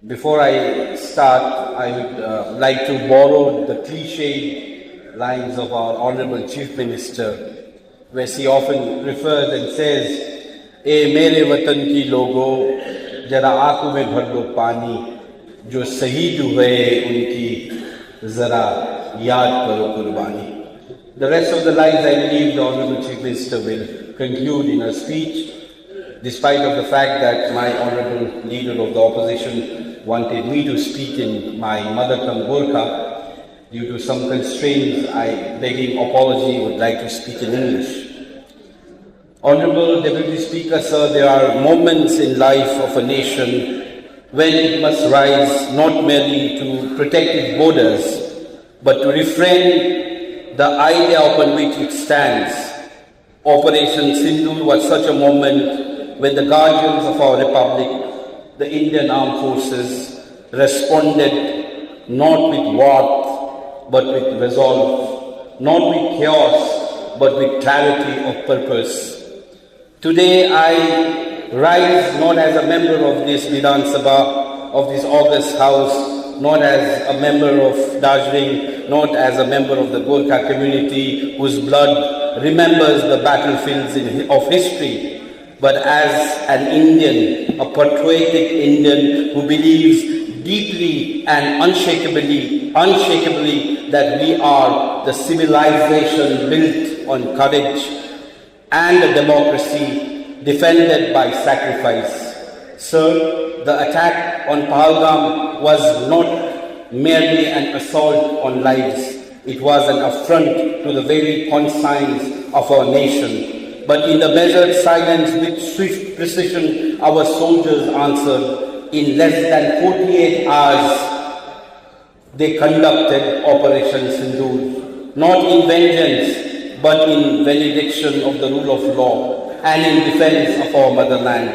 Before I start, I would like to borrow the cliched lines of our Honourable Chief Minister, where she often refers and says, "ए मेरे वतन की लोगों, जरा आंखों में भर दो पानी, जो शहीद हुए उनकी जरा याद करो कुर्बानी." The rest of the lines, I believe, the Honourable Chief Minister will conclude in her speech, despite of the fact that my Honourable Leader of the Opposition wanted me to speak in my mother tongue Gorkha. Due to some constraints, I, begging apology, would like to speak in English. Honourable Deputy Speaker, sir, there are moments in life of a nation when it must rise not merely to protect its borders, but to refrain the idea upon which it stands. Operation Sindoor was such a moment when the guardians of our republic, the Indian Armed Forces, responded not with wrath but with resolve, not with chaos but with clarity of purpose. Today I rise not as a member of this Vidhan Sabha, of this august house, not as a member of Darjeeling, not as a member of the Gorkha community whose blood remembers the battlefields of history, but as an Indian, a patriotic Indian who believes deeply and unshakably that we are the civilization built on courage and a democracy defended by sacrifice. Sir, the attack on Pahalgam was not merely an assault on lives. It was an affront to the very conscience of our nation. But in the measured silence with swift precision, our soldiers answered. In less than 48 hours, they conducted Operation Sindoor, not in vengeance, but in valediction of the rule of law and in defense of our motherland.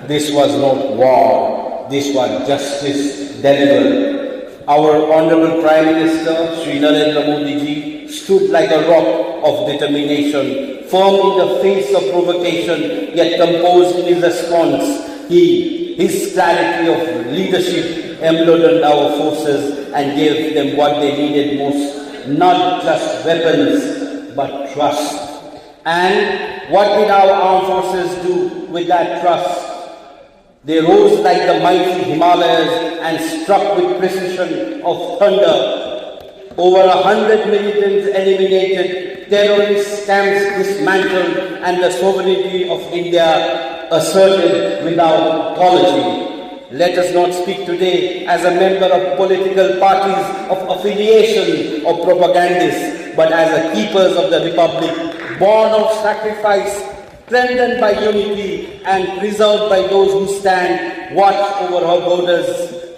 This was not war, this was justice delivered. Our Honourable Prime Minister, Shri Narendra Modi ji, stood like a rock of determination, firm in the face of provocation, yet composed in his response. His clarity of leadership emboldened our forces and gave them what they needed most, not just weapons, but trust. And what did our armed forces do with that trust? They rose like the mighty Himalayas and struck with precision of thunder. Over 100 militants eliminated, terrorist camps dismantled, and the sovereignty of India asserted without apology. Let us not speak today as a member of political parties of affiliation or propagandists, but as the keepers of the republic, born of sacrifice, strengthened by unity, and preserved by those who stand watch over our borders.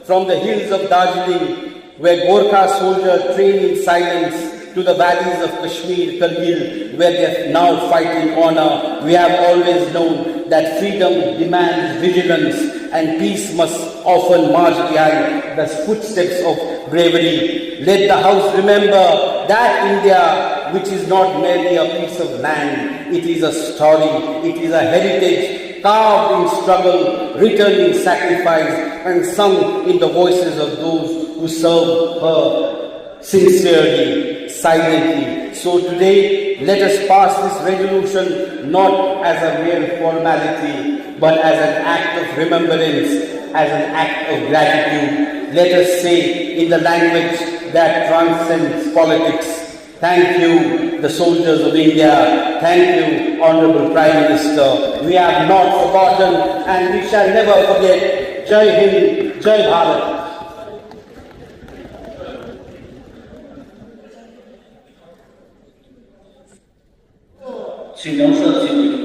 From the hills of Darjeeling, where Gorkha soldiers train in silence, to the valleys of Kashmir, Kargil, where they now fight in honor, we have always known that freedom demands vigilance and peace must often march behind the footsteps of bravery. Let the House remember that India, which is not merely a piece of land, it is a story, it is a heritage, carved in struggle, written in sacrifice, and sung in the voices of those who serve her sincerely, silently. So today, let us pass this resolution not as a mere formality, but as an act of remembrance, as an act of gratitude. Let us say in the language that transcends politics, thank you, the soldiers of India. Thank you, Honourable Prime Minister. We have not forgotten and we shall never forget. Jai Hind, Jai Bharat. Sri Nausad Singh